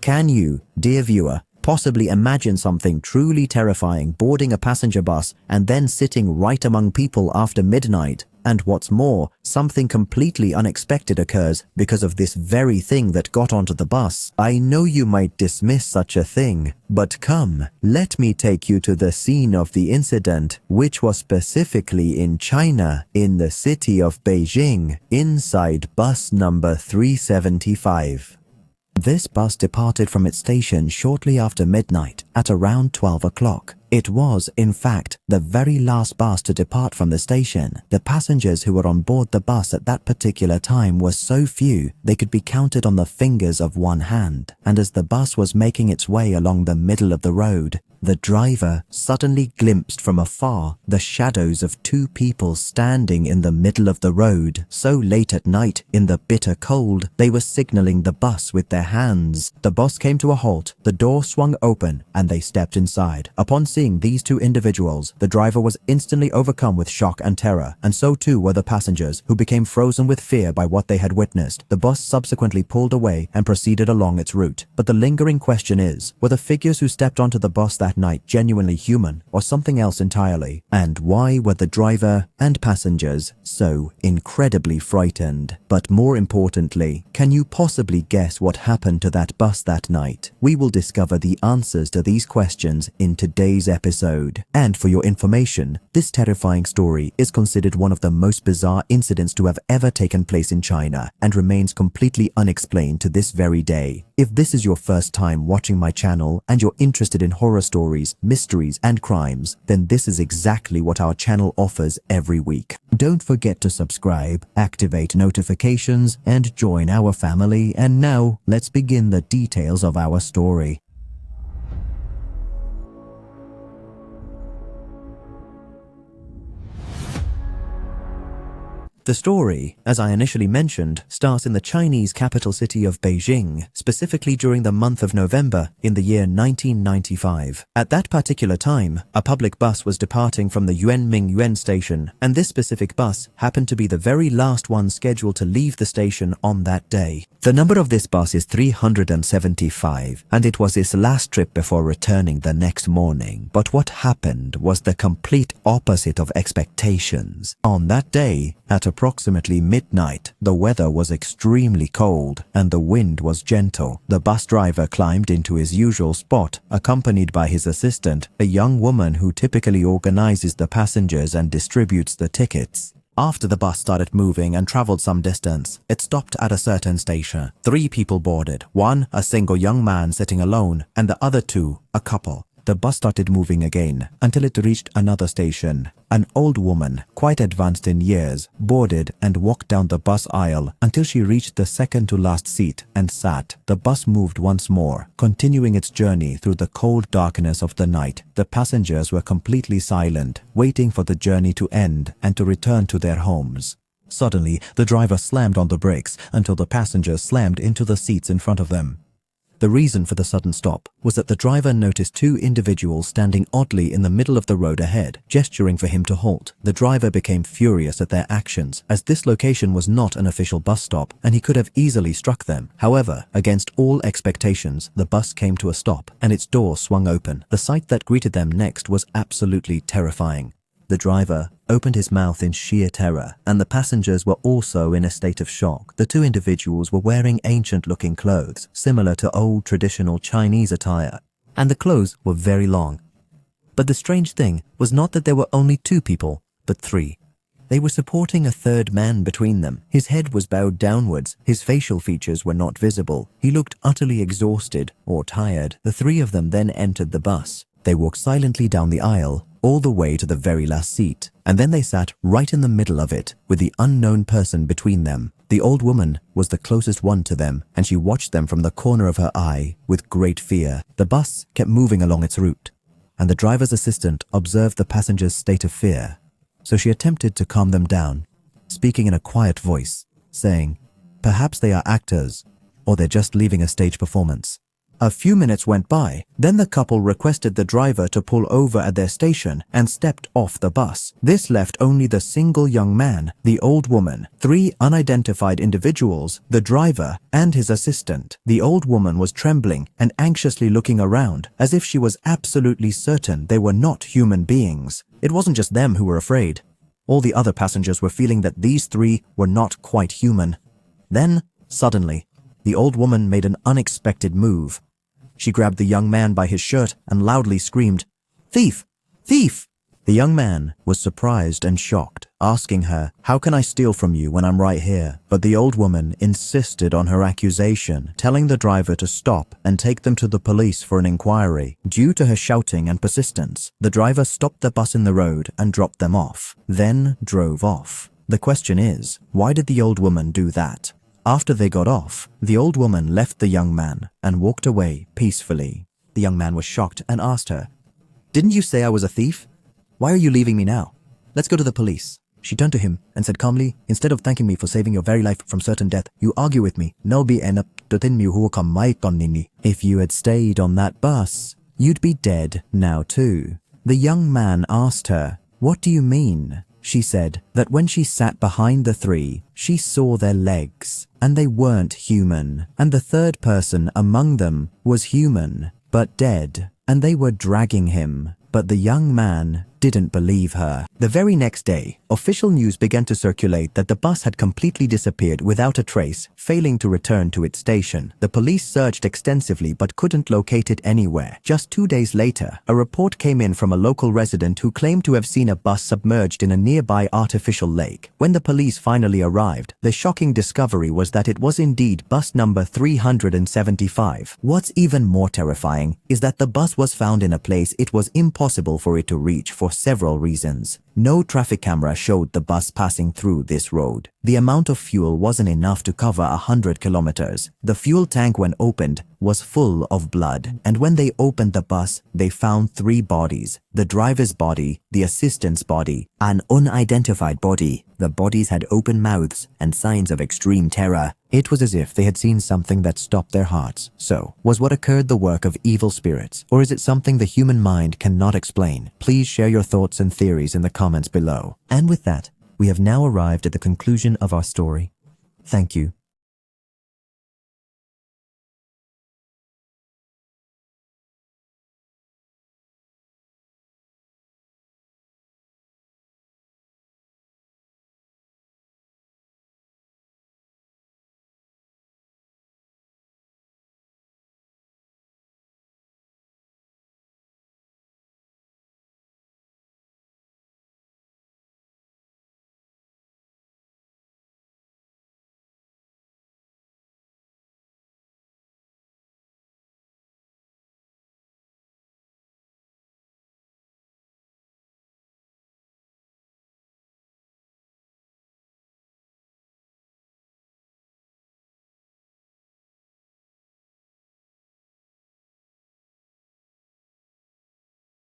Can you, dear viewer, possibly imagine something truly terrifying boarding a passenger bus and then sitting right among people after midnight? And what's more, something completely unexpected occurs because of this very thing that got onto the bus. I know you might dismiss such a thing, but come, let me take you to the scene of the incident, which was specifically in China, in the city of Beijing, inside bus number 375. This bus departed from its station shortly after midnight at around 12 o'clock. It was, in fact, the very last bus to depart from the station. The passengers who were on board the bus at that particular time were so few they could be counted on the fingers of one hand. And as the bus was making its way along the middle of the road, the driver suddenly glimpsed from afar the shadows of two people standing in the middle of the road. So late at night, in the bitter cold, they were signaling the bus with their hands. The bus came to a halt, the door swung open, and they stepped inside. Upon seeing these two individuals, the driver was instantly overcome with shock and terror, and so too were the passengers, who became frozen with fear by what they had witnessed. The bus subsequently pulled away and proceeded along its route. But the lingering question is, were the figures who stepped onto the bus that night genuinely human or something else entirely? And why were the driver and passengers so incredibly frightened? But more importantly, can you possibly guess what happened to that bus that night? We will discover the answers to these questions in today's episode. And for your information, this terrifying story is considered one of the most bizarre incidents to have ever taken place in China and remains completely unexplained to this very day. If this is your first time watching my channel and you're interested in horror stories, mysteries, and crimes, then this is exactly what our channel offers every week. Don't forget to subscribe, activate notifications, and join our family. And now, let's begin the details of our story. The story, as I initially mentioned, starts in the Chinese capital city of Beijing, specifically during the month of November in the year 1995. At that particular time, a public bus was departing from the Yuan station, and this specific bus happened to be the very last one scheduled to leave the station on that day. The number of this bus is 375, and it was its last trip before returning the next morning. But what happened was the complete opposite of expectations. On that day, at approximately midnight, the weather was extremely cold and the wind was gentle. The bus driver climbed into his usual spot, accompanied by his assistant, a young woman who typically organizes the passengers and distributes the tickets. After the bus started moving and traveled some distance, it stopped at a certain station. 3 people boarded, one a single young man sitting alone, and the other 2 a couple. The bus started moving again until it reached another station. An old woman, quite advanced in years, boarded and walked down the bus aisle until she reached the second to last seat and sat. The bus moved once more, continuing its journey through the cold darkness of the night. The passengers were completely silent, waiting for the journey to end and to return to their homes. Suddenly, the driver slammed on the brakes until the passengers slammed into the seats in front of them. The reason for the sudden stop was that the driver noticed 2 individuals standing oddly in the middle of the road ahead, gesturing for him to halt. The driver became furious at their actions, as this location was not an official bus stop and he could have easily struck them. However, against all expectations, the bus came to a stop and its door swung open. The sight that greeted them next was absolutely terrifying. The driver opened his mouth in sheer terror, and the passengers were also in a state of shock. The 2 individuals were wearing ancient-looking clothes, similar to old traditional Chinese attire, and the clothes were very long. But the strange thing was not that there were only 2 people, but 3. They were supporting a 3rd man between them. His head was bowed downwards, his facial features were not visible. He looked utterly exhausted or tired. The 3 of them then entered the bus. They walked silently down the aisle, all the way to the very last seat, and then they sat right in the middle of it with the unknown person between them. The old woman was the closest one to them, and she watched them from the corner of her eye with great fear. The bus kept moving along its route, and the driver's assistant observed the passengers' state of fear, so she attempted to calm them down, speaking in a quiet voice, saying, "Perhaps they are actors, or they're just leaving a stage performance. A few minutes went by. Then the couple requested the driver to pull over at their station and stepped off the bus. This left only the single young man, the old woman, 3 unidentified individuals, the driver, and his assistant. The old woman was trembling and anxiously looking around as if she was absolutely certain they were not human beings. It wasn't just them who were afraid. All the other passengers were feeling that these 3 were not quite human. Then, suddenly, the old woman made an unexpected move. She grabbed the young man by his shirt and loudly screamed, "Thief! Thief!" The young man was surprised and shocked, asking her, "How can I steal from you when I'm right here?" But the old woman insisted on her accusation, telling the driver to stop and take them to the police for an inquiry. Due to her shouting and persistence, the driver stopped the bus in the road and dropped them off, then drove off. The question is, why did the old woman do that? After they got off, the old woman left the young man and walked away peacefully. The young man was shocked and asked her, "Didn't you say I was a thief? Why are you leaving me now? Let's go to the police." She turned to him and said calmly, "Instead of thanking me for saving your very life from certain death, you argue with me. If you had stayed on that bus, you'd be dead now too." The young man asked her, "What do you mean?" She said that when she sat behind the 3, she saw their legs, and they weren't human, and the third person among them was human, but dead, and they were dragging him. But the young man didn't believe her. The very next day, official news began to circulate that the bus had completely disappeared without a trace, failing to return to its station. The police searched extensively but couldn't locate it anywhere. Just 2 days later, a report came in from a local resident who claimed to have seen a bus submerged in a nearby artificial lake. When the police finally arrived, the shocking discovery was that it was indeed bus number 375. What's even more terrifying is that the bus was found in a place it was impossible for it to reach for several reasons. No traffic camera showed the bus passing through this road. The amount of fuel wasn't enough to cover 100 kilometers. The fuel tank, when opened, was full of blood. And when they opened the bus, they found 3 bodies. The driver's body, the assistant's body, an unidentified body. The bodies had open mouths and signs of extreme terror. It was as if they had seen something that stopped their hearts. So, was what occurred the work of evil spirits, or is it something the human mind cannot explain? Please share your thoughts and theories in the comments below. And with that, we have now arrived at the conclusion of our story. Thank you